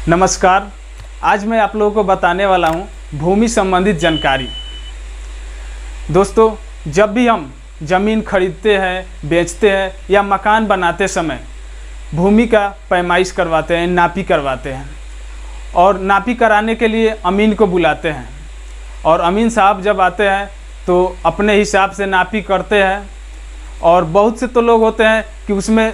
नमस्कार। आज मैं आप लोगों को बताने वाला हूँ भूमि संबंधित जानकारी। दोस्तों, जब भी हम ज़मीन खरीदते हैं, बेचते हैं या मकान बनाते समय भूमि का पैमाइश करवाते हैं, नापी करवाते हैं और नापी कराने के लिए अमीन को बुलाते हैं। और अमीन साहब जब आते हैं तो अपने हिसाब से नापी करते हैं। और बहुत से तो लोग होते हैं कि उसमें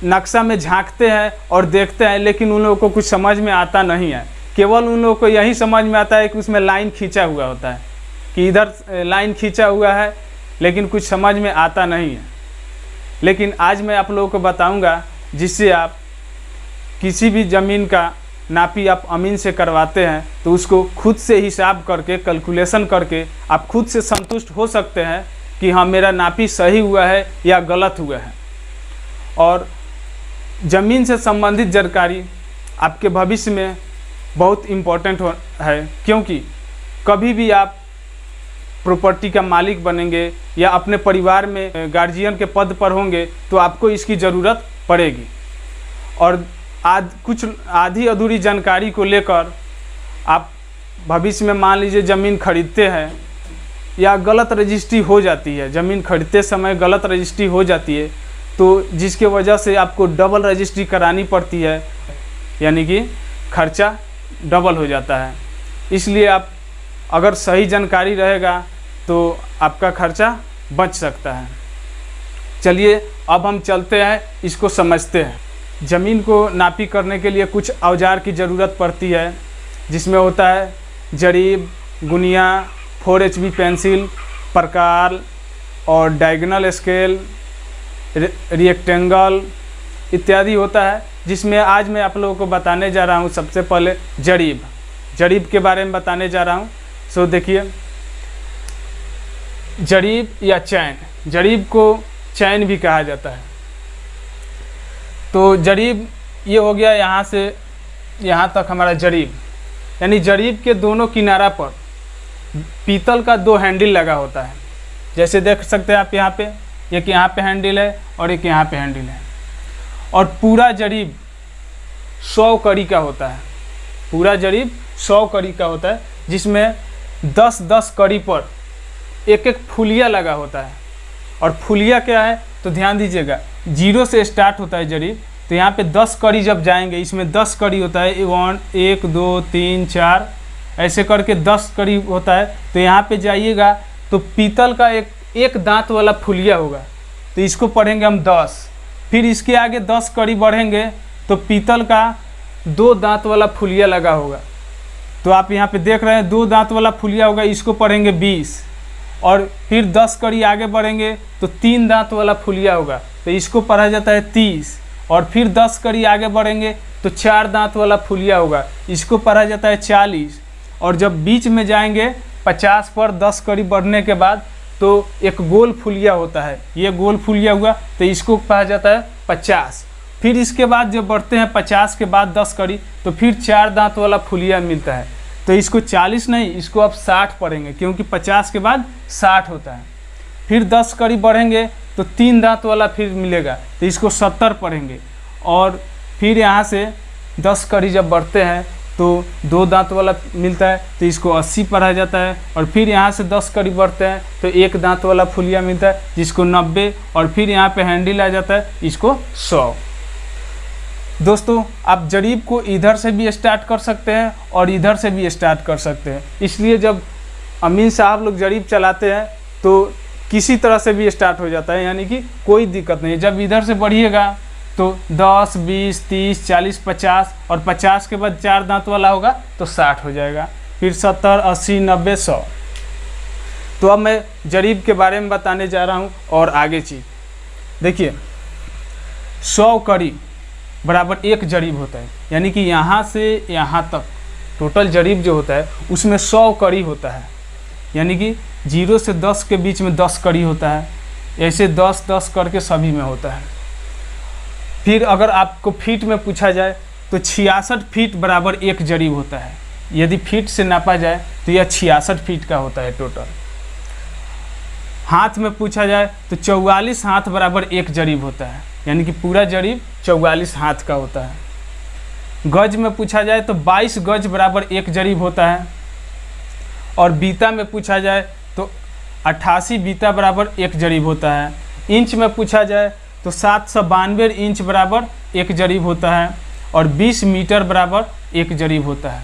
नक्शा में झांकते हैं और देखते हैं, लेकिन उन लोगों को कुछ समझ में आता नहीं है। केवल उन लोगों को यही समझ में आता है कि उसमें लाइन खींचा हुआ होता है, कि इधर लाइन खींचा हुआ है, लेकिन कुछ समझ में आता नहीं है। लेकिन आज मैं आप लोगों को बताऊंगा, जिससे आप किसी भी ज़मीन का नापी आप अमीन से करवाते हैं तो उसको खुद से हिसाब करके, कैलकुलेशन करके आप खुद से संतुष्ट हो सकते हैं कि हाँ, मेरा नापी सही हुआ है या गलत हुआ है। और ज़मीन से संबंधित जानकारी आपके भविष्य में बहुत इम्पोर्टेंट है, क्योंकि कभी भी आप प्रॉपर्टी का मालिक बनेंगे या अपने परिवार में गार्जियन के पद पर होंगे तो आपको इसकी ज़रूरत पड़ेगी। और कुछ आधी अधूरी जानकारी को लेकर आप भविष्य में मान लीजिए ज़मीन खरीदते हैं या गलत रजिस्ट्री हो जाती है, ज़मीन खरीदते समय गलत रजिस्ट्री हो जाती है, तो जिसके वजह से आपको डबल रजिस्ट्री करानी पड़ती है, यानी कि खर्चा डबल हो जाता है। इसलिए आप अगर सही जानकारी रहेगा तो आपका खर्चा बच सकता है। चलिए अब हम चलते हैं, इसको समझते हैं। ज़मीन को नापी करने के लिए कुछ औजार की ज़रूरत पड़ती है, जिसमें होता है जरीब, गुनिया, 4HB पेंसिल, प्रकार और डायगोनल स्केल, रिएक्टेंगल इत्यादि होता है। जिसमें आज मैं आप लोगों को बताने जा रहा हूँ सबसे पहले जरीब के बारे में बताने जा रहा हूँ। सो देखिए, जरीब या चैन, जरीब को चैन भी कहा जाता है। तो जरीब ये हो गया, यहाँ से यहाँ तक हमारा जरीब, यानी जरीब के दोनों किनारा पर पीतल का 2 हैंडल लगा होता है। जैसे देख सकते हैं आप यहाँ पे, एक यहाँ पे हैंडल है और एक यहाँ पे हैंडल है। और पूरा जरीब 100 कड़ी का होता है। पूरा जरीब 100 कड़ी का होता है, जिसमें 10-10 कड़ी पर एक फुलिया लगा होता है। और फुलिया क्या है तो ध्यान दीजिएगा, 0 से स्टार्ट होता है जरीब। तो यहाँ पे 10 कड़ी जब जाएंगे, इसमें 10 कड़ी होता है, 1 2 3 4 ऐसे करके 10 कड़ी होता है। तो यहाँ पे जाइएगा तो पीतल का एक दांत वाला फुलिया होगा, तो इसको पढ़ेंगे हम 10। फिर इसके आगे 10 कड़ी बढ़ेंगे तो पीतल का 2 दांत वाला फुलिया लगा होगा। तो आप यहाँ पे देख रहे हैं 2 दांत वाला फुलिया होगा, इसको पढ़ेंगे 20। और फिर 10 कड़ी आगे बढ़ेंगे तो 3 दांत वाला फुलिया होगा, तो इसको पढ़ा जाता है 30। और फिर 10 कड़ी आगे बढ़ेंगे तो 4 दांत वाला फुलिया होगा, इसको पढ़ा जाता है 40। और जब बीच में जाएंगे 50 पर 10 कड़ी बढ़ने के बाद तो एक गोल फुलिया होता है, ये गोल फुलिया हुआ, तो इसको कहा जाता है 50। फिर इसके बाद जब बढ़ते हैं 50 के बाद 10 कड़ी तो फिर 4 दांत वाला फुलिया मिलता है, तो इसको 40 नहीं, इसको आप 60 पढ़ेंगे, क्योंकि 50 के बाद 60 होता है। फिर 10 कड़ी बढ़ेंगे तो 3 दांत वाला फिर मिलेगा, तो इसको 70 पढ़ेंगे। और फिर यहाँ से 10 कड़ी जब बढ़ते हैं तो 2 दांत वाला मिलता है, तो इसको 80 पढ़ा जाता है। और फिर यहाँ से 10 कड़ी बढ़ते हैं तो 1 दांत वाला फुलिया मिलता है, जिसको 90। और फिर यहाँ पे हैंडल आ जाता है, इसको 100। दोस्तों, आप जरीब को इधर से भी स्टार्ट कर सकते हैं और इधर से भी स्टार्ट कर सकते हैं। इसलिए जब अमीन साहब लोग जरीब चलाते हैं तो किसी तरह से भी स्टार्ट हो जाता है, यानी कि कोई दिक्कत नहीं है। जब इधर से बढ़िएगा तो 10, 20, 30, 40, 50 और 50 के बाद 4 दांत वाला होगा तो 60 हो जाएगा। फिर 70, 80, 90, 100। तो अब मैं जरीब के बारे में बताने जा रहा हूँ और आगे चीज़ देखिए। 100 कड़ी बराबर 1 जरीब होता है, यानी कि यहाँ से यहाँ तक टोटल जरीब जो होता है उसमें 100 कड़ी होता है, यानी कि 0 से 10 के बीच में 10 कड़ी होता है। ऐसे 10-10 करके सभी में होता है। फिर अगर आपको फीट में पूछा जाए तो 66 फीट बराबर 1 जरीब होता है। यदि फीट से नापा जाए तो यह 66 फीट का होता है टोटल। हाथ में पूछा जाए तो 44 हाथ बराबर 1 जरीब होता है, यानी कि पूरा जरीब 44 हाथ का होता है। गज में पूछा जाए तो 22 गज बराबर 1 जरीब होता है, और बीता में पूछा जाए तो 88 बीता बराबर 1 जरीब होता है। इंच में पूछा जाए तो 792 इंच बराबर 1 जरीब होता है, और 20 मीटर बराबर 1 जरीब होता है।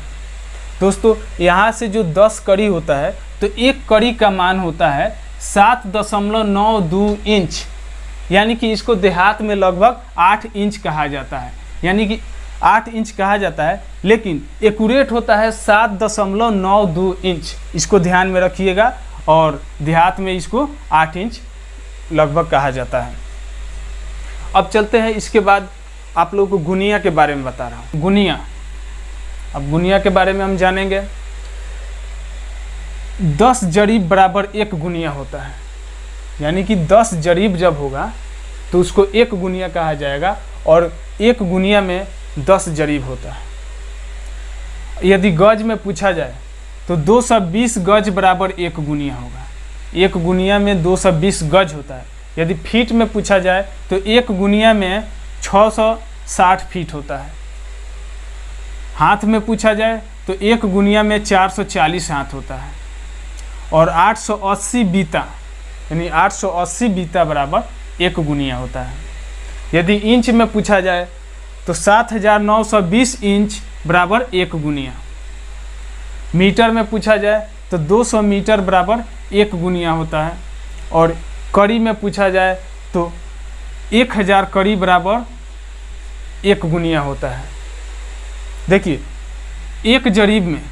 दोस्तों यहाँ से जो 10 कड़ी होता है तो एक कड़ी का मान होता है 7.92 इंच, यानी कि इसको देहात में लगभग 8 इंच कहा जाता है, यानी कि 8 इंच कहा जाता है, लेकिन एक्यूरेट होता है 7.92 इंच। इसको ध्यान में रखिएगा, और देहात में इसको 8 इंच लगभग कहा जाता है। अब चलते हैं, इसके बाद आप लोगों को गुनिया के बारे में बता रहा हूँ। गुनिया, अब गुनिया के बारे में हम जानेंगे। 10 जरीब बराबर 1 गुनिया होता है, यानी कि 10 जरीब जब होगा तो उसको 1 गुनिया कहा जाएगा, और 1 गुनिया में 10 जरीब होता है। यदि गज में पूछा जाए तो 220 गज बराबर 1 गुनिया होगा। 1 गुनिया में 220 गज होता है। यदि फीट में पूछा जाए तो 1 गुनिया में 660 फीट होता है। हाथ में पूछा जाए तो 1 गुनिया में 440 हाथ होता है, और 880 बीता, यानी 880 बीता बराबर 1 गुनिया होता है। यदि इंच में पूछा जाए तो 7920 इंच बराबर 1 गुनिया। मीटर में पूछा जाए तो 200 मीटर बराबर 1 गुनिया होता है, और कड़ी में पूछा जाए तो 1000 कड़ी बराबर 1 गुनिया होता है। देखिए, एक जरीब में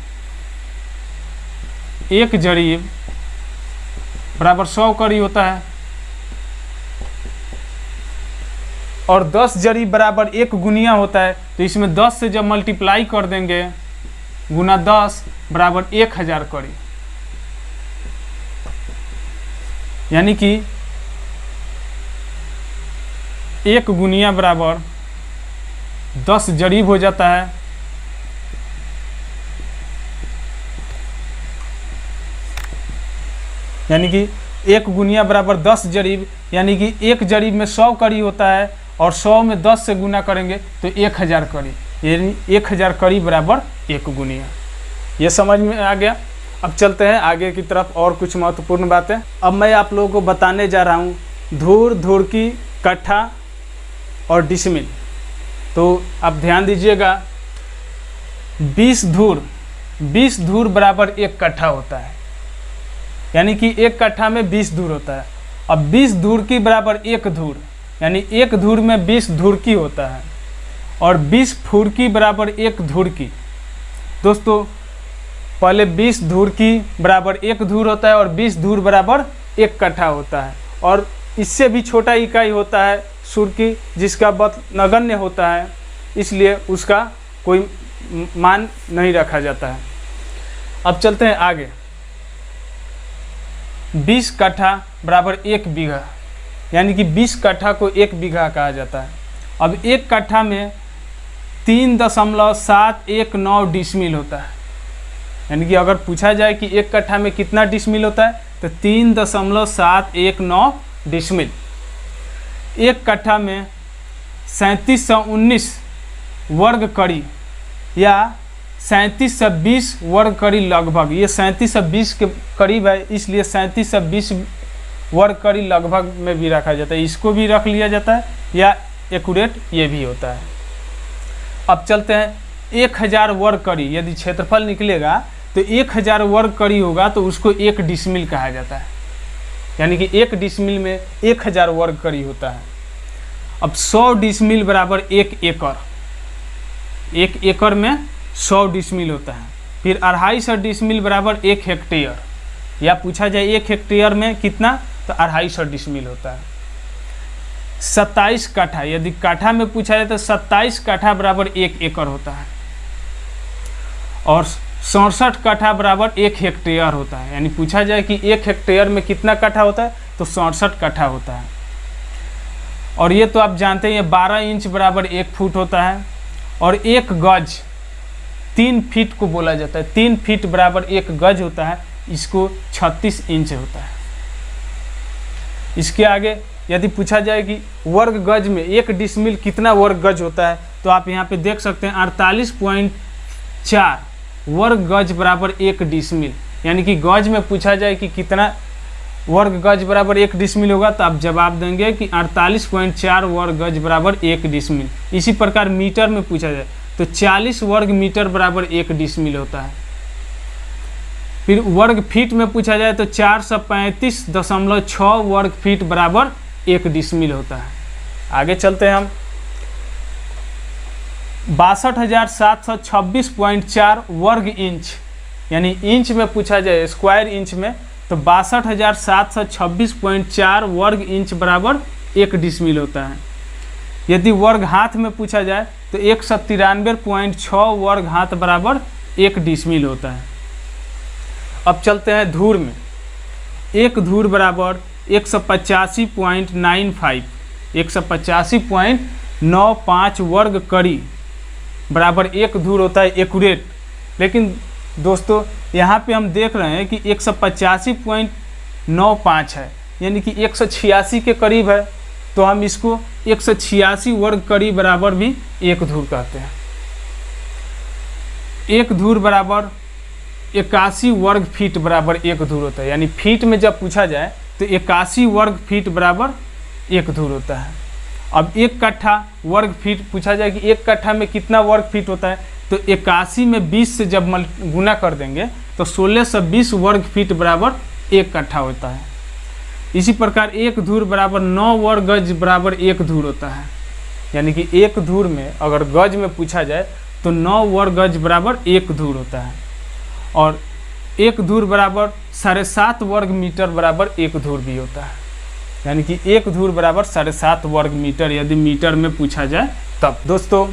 1 जरीब बराबर 100 कड़ी होता है, और 10 जरीब बराबर 1 गुनिया होता है। तो इसमें 10 से जब मल्टीप्लाई कर देंगे, गुना 10 बराबर 1000 कड़ी, यानी कि 1 गुनिया बराबर 10 जरीब हो जाता है। यानी कि 1 गुनिया बराबर 10 जरीब, यानी कि 1 जरीब में 100 कड़ी होता है, और 100 में 10 से गुना करेंगे तो 1000 कड़ी, यानी 1000 कड़ी बराबर 1 गुनिया। ये समझ में आ गया। अब चलते हैं आगे की तरफ, और कुछ महत्वपूर्ण बातें। अब मैं आप लोगों को बताने जा रहा हूँ धूर, धुरकी, कट्ठा और डिसमिल। तो आप ध्यान दीजिएगा, 20 धूर बराबर 1 कट्ठा होता है, यानी कि 1 कट्ठा में 20 धूर होता है। अब 20 धुरकी बराबर 1 धूर, यानी 1 धूर में 20 धुरकी होता है, और 20 फुरकी बराबर 1 धुरकी। दोस्तों पहले 20 धुरकी बराबर 1 धूर होता है, और 20 धूर बराबर 1 कट्ठा होता है, और इससे भी छोटा इकाई होता है सुरकी, जिसका बत नगण्य होता है, इसलिए उसका कोई मान नहीं रखा जाता है। अब चलते हैं आगे। 20 कट्ठा बराबर 1 बीघा, यानी कि 20 कट्ठा को 1 बीघा कहा जाता है। अब 1 कट्ठा में 3.719 डिसमिल होता है, यानी कि अगर पूछा जाए कि 1 कट्ठा में कितना डिसमिल होता है तो 3.719 डिसमिल। 1 कट्ठा में 3719 वर्ग कड़ी या 3720 वर्ग कड़ी लगभग, ये 3720 के करीब है, इसलिए 3720 वर्ग कड़ी लगभग में भी रखा जाता है। इसको भी रख लिया जाता है, या एक्यूरेट ये भी होता है। अब चलते हैं 1000 वर्ग कड़ी। यदि क्षेत्रफल निकलेगा तो 1000 वर्ग कड़ी होगा तो उसको 1 डिसमिल कहा जाता है, यानी कि 1 डिसमिल में 1000 वर्ग कड़ी होता है। अब 100 डिसमिल बराबर 1 एकड़, 1 एकड़ में 100 डिसमिल होता है। फिर 250 डिसमिल बराबर 1 हेक्टेयर, या पूछा जाए 1 हेक्टेयर में कितना तो 250 डिसमिल होता है। 27 काठा, यदि काठा में पूछा जाए तो 27 काठा बराबर 1 एकड़ होता है, और 67 काठा बराबर 1 हेक्टेयर होता है। यानी पूछा जाए कि 1 हेक्टेयर में कितना काठा होता है तो 67 काठा होता है। और ये तो आप जानते हैं 12 इंच बराबर 1 फुट होता है, और 1 गज 3 फीट को बोला जाता है। 3 फीट बराबर 1 गज होता है, इसको 36 इंच होता है। इसके आगे यदि पूछा जाए कि वर्ग गज में 1 डिसमिल कितना वर्ग गज होता है तो आप यहाँ पे देख सकते हैं 48.4 वर्ग गज बराबर 1 डिसमिल। यानी कि गज में पूछा जाए कि कितना वर्ग गज बराबर 1 डिसमिल होगा, तो आप जवाब देंगे कि 48.4 वर्ग गज बराबर 1 डिसमिल। इसी प्रकार मीटर में पूछा जाए तो 40 वर्ग मीटर बराबर 1 डिसमिल होता है। फिर वर्ग फीट में पूछा जाए तो 435.6 वर्ग फीट बराबर 1 डिसमिल होता है। आगे चलते हैं हम। 62,726.4 वर्ग इंच, यानी इंच में पूछा जाए स्क्वायर इंच में, तो 62,726.4 वर्ग इंच बराबर 1 डिसमिल होता है। यदि वर्ग हाथ में पूछा जाए तो 193.6 वर्ग हाथ बराबर 1 डिसमिल होता है। अब चलते हैं धूर में। एक धूर बराबर 185.95 वर्ग कड़ी बराबर एक धूर होता है एक्यूरेट। लेकिन दोस्तों यहाँ पे हम देख रहे हैं कि 185.95 है, यानी कि 186 के करीब है, तो हम इसको 186 वर्ग कड़ी बराबर भी एक धूर कहते हैं। एक धूर बराबर 81 वर्ग फीट बराबर एक धूर होता है, यानी फीट में जब पूछा जाए तो 81 वर्ग फीट बराबर एक धूर होता है। अब 1 कट्ठा वर्ग फीट पूछा जाए कि 1 कट्ठा में कितना वर्ग फीट होता है, तो 81 में 20 से जब गुना कर देंगे तो 1620 वर्ग फीट बराबर 1 कट्ठा होता है। इसी प्रकार एक धूर बराबर 9 वर्ग गज बराबर एक धूर होता है, यानी कि एक धूर में अगर गज में पूछा जाए तो 9 वर्ग गज बराबर एक धूर होता है। और एक धूर बराबर 7.5 वर्ग मीटर बराबर एक धूर भी होता है, यानी कि एक धूर बराबर 7.5 वर्ग मीटर यदि मीटर में पूछा जाए तब। दोस्तों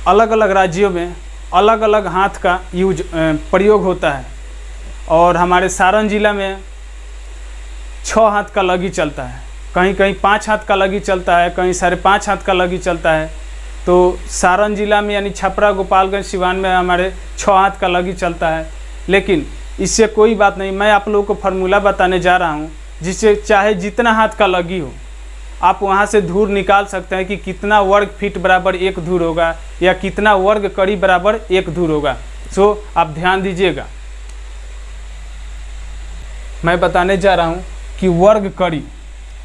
अलग अलग राज्यों में अलग अलग हाथ का प्रयोग होता है, और हमारे सारण जिला में 6 हाथ का लगी चलता है, कहीं कहीं 5 हाथ का लगी चलता है, कहीं 5.5 हाथ का लगी चलता है। तो सारण जिला में यानी छपरा, गोपालगंज, सिवान में हमारे 6 हाथ का लगी चलता है। लेकिन इससे कोई बात नहीं, मैं आप लोगों को फार्मूला बताने जा रहा हूँ जिससे चाहे जितना हाथ का लगी हो आप वहाँ से धूर निकाल सकते हैं कि कितना वर्ग फीट बराबर एक धूर होगा या कितना वर्ग कड़ी बराबर एक धूर होगा। सो आप ध्यान दीजिएगा, मैं बताने जा रहा हूँ कि वर्ग कड़ी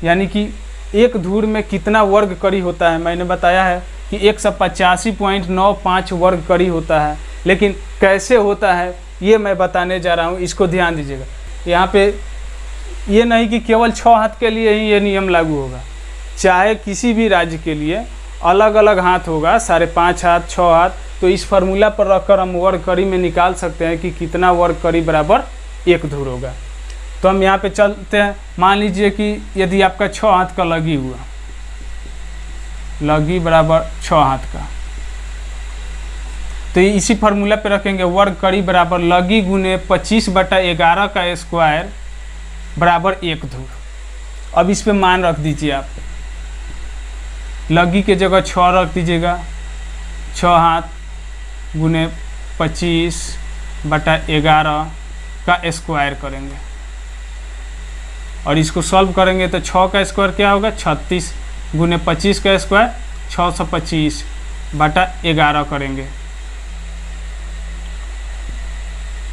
यानी कि एक धूर में कितना वर्ग कड़ी होता है। मैंने बताया है कि 185.95 वर्ग कड़ी होता है, लेकिन कैसे होता है ये मैं बताने जा रहा हूँ, इसको ध्यान दीजिएगा। यहाँ पे ये नहीं कि केवल 6 हाथ के लिए ही ये नियम लागू होगा, चाहे किसी भी राज्य के लिए अलग अलग हाथ होगा, 5.5 हाथ, 6 हाथ। तो इस फार्मूला पर रखकर हम वर्ग कड़ी में निकाल सकते हैं कि कितना वर्ग कड़ी बराबर एक धूर होगा। तो हम यहाँ पे चलते हैं। मान लीजिए कि यदि आपका 6 हाथ का लगी हुआ, लगी बराबर 6 हाथ का, तो इसी फार्मूला पे रखेंगे वर्ग कड़ी बराबर लगी गुने 25/11 का स्क्वायर बराबर एक धूर। अब इस पे मान रख दीजिए, आप लगी के जगह 6 रख दीजिएगा, 6 हाथ गुने 25/11 का स्क्वायर करेंगे और इसको सॉल्व करेंगे तो 6 का स्क्वायर क्या होगा, 36 गुने 25 का स्क्वायर 625/11 करेंगे।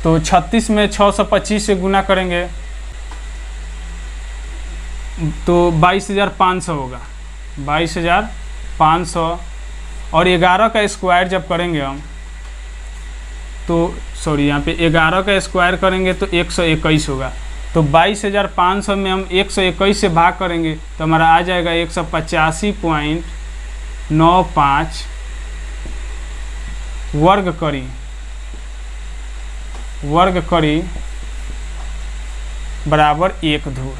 तो 36 में 625 से गुना करेंगे तो 22,500 होगा, 22,500। और 11 का स्क्वायर जब करेंगे हम तो यहाँ पे 11 का स्क्वायर करेंगे तो 121 होगा। तो 22,500 में हम 121 से भाग करेंगे तो हमारा आ जाएगा 185.95 वर्ग कड़ी बराबर एक धूर,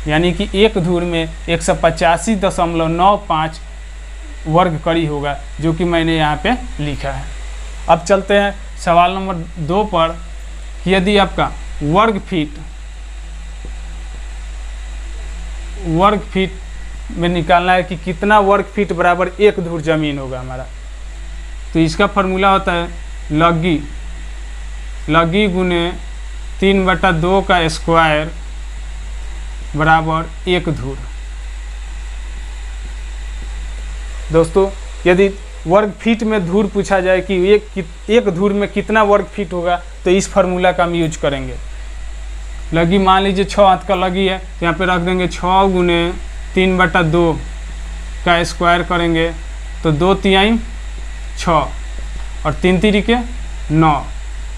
यानी कि एक धूर में 185.95 वर्ग कड़ी होगा, जो कि मैंने यहाँ पे लिखा है। अब चलते हैं सवाल नंबर 2 पर कि यदि आपका वर्ग फीट में निकालना है कि कितना वर्ग फीट बराबर एक धूर जमीन होगा हमारा, तो इसका फार्मूला होता है लगी गुने 3/2 का स्क्वायर बराबर एक धूर। दोस्तों यदि वर्ग फीट में धूर पूछा जाए कि एक धूर में कितना वर्ग फीट होगा, तो इस फार्मूला का हम यूज करेंगे। लगी मान लीजिए 6 हाथ का लगी है, तो यहाँ पे रख देंगे 6 गुने 3/2 का स्क्वायर करेंगे तो 2 तिहाई 6 और 3 तिरिके 9,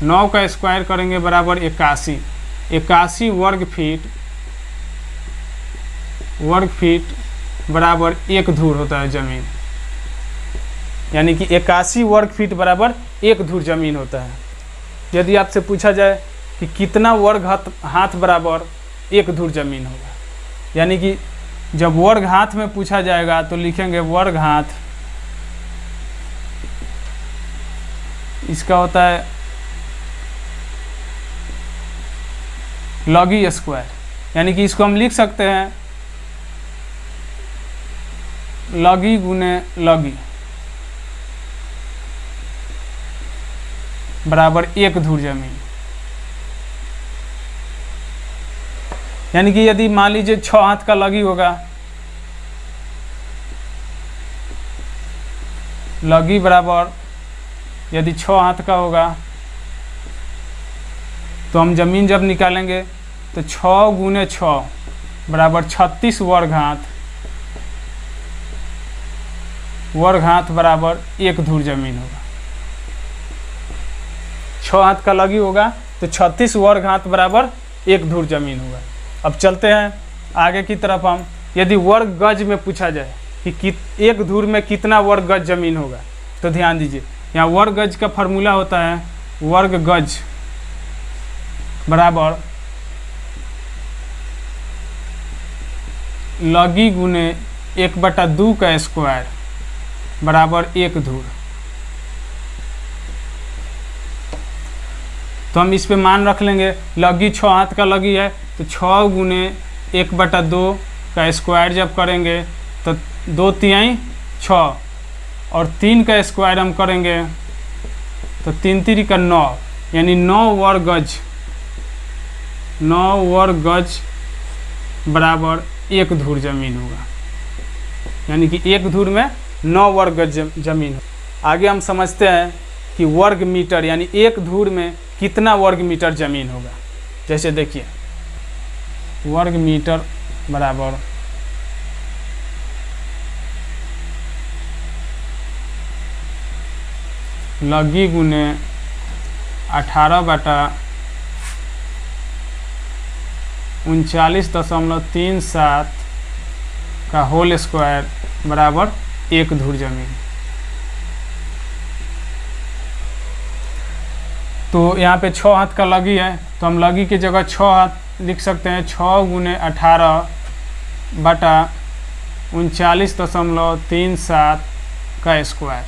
9 का स्क्वायर करेंगे बराबर 81, 81 वर्ग फीट बराबर 1 धूर होता है ज़मीन, यानी कि 81 वर्ग फीट बराबर 1 धूर ज़मीन होता है। यदि आपसे पूछा जाए कि कितना वर्ग हाथ बराबर 1 धूर ज़मीन होगा, यानी कि जब वर्ग हाथ में पूछा जाएगा तो लिखेंगे वर्ग हाथ, इसका होता है लगी स्क्वायर, यानी कि इसको हम लिख सकते हैं लगी गुने लगी बराबर 1 धूर ज़मीन। यानी कि यदि मान लीजिए 6 हाथ का लगी होगा, लगी बराबर यदि 6 हाथ का होगा तो हम ज़मीन जब निकालेंगे तो 6 गुने 6 बराबर 36 वर्ग हाथ बराबर 1 धूर ज़मीन होगा। 6 हाथ का लगी होगा तो 36 वर्ग हाथ बराबर 1 धूर ज़मीन होगा। अब चलते हैं आगे की तरफ। हम यदि वर्ग गज में पूछा जाए कि 1 धूर में कितना वर्ग गज ज़मीन होगा, तो ध्यान दीजिए यहाँ वर्ग गज का फार्मूला होता है वर्ग गज बराबर लगी गुने 1/2 का स्क्वायर बराबर 1 धूर। तो हम इस पे मान रख लेंगे, लगी 6 हाथ का लगी है तो 6 गुने 1/2 का स्क्वायर जब करेंगे तो 2 तिहाई 6 और 3 का स्क्वायर हम करेंगे तो 3 तिरिका 9, यानी 9 वर्ग गज बराबर 1 धूर ज़मीन होगा, यानी कि 1 धूर में 9 वर्ग गज ज़मीन। आगे हम समझते हैं कि वर्ग मीटर, यानी 1 धूर में कितना वर्ग मीटर ज़मीन होगा। जैसे देखिए वर्ग मीटर बराबर लगी गुने 18/39.37 का होल स्क्वायर बराबर 1 धूर ज़मीन। तो यहाँ पे 6 हाथ का लगी है तो हम लगी की जगह 6 हाथ लिख सकते हैं, 6 गुने 18/39.37 का स्क्वायर।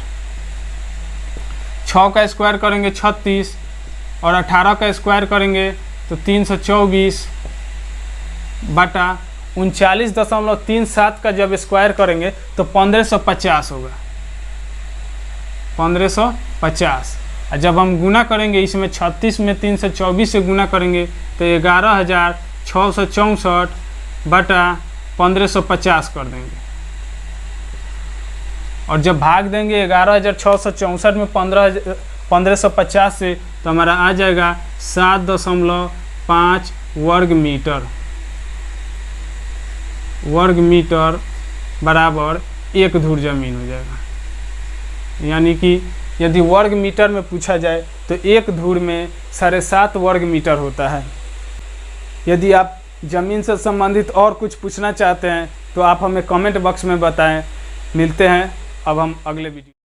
6 का स्क्वायर करेंगे 36 और 18 का स्क्वायर करेंगे तो 324/39.37 का जब स्क्वायर करेंगे तो 1550 होगा, 1550। और जब हम गुना करेंगे इसमें 36 में 324 से गुना करेंगे तो 11,664/1550 कर देंगे। और जब भाग देंगे 11,664 में 1550 से तो हमारा आ जाएगा 7.5 वर्ग मीटर बराबर 1 धूर ज़मीन हो जाएगा। यानी कि यदि वर्ग मीटर में पूछा जाए तो 1 धूर में 7.5 वर्ग मीटर होता है। यदि आप ज़मीन से संबंधित और कुछ पूछना चाहते हैं तो आप हमें कमेंट बॉक्स में बताएं। मिलते हैं अब हम अगले वीडियो।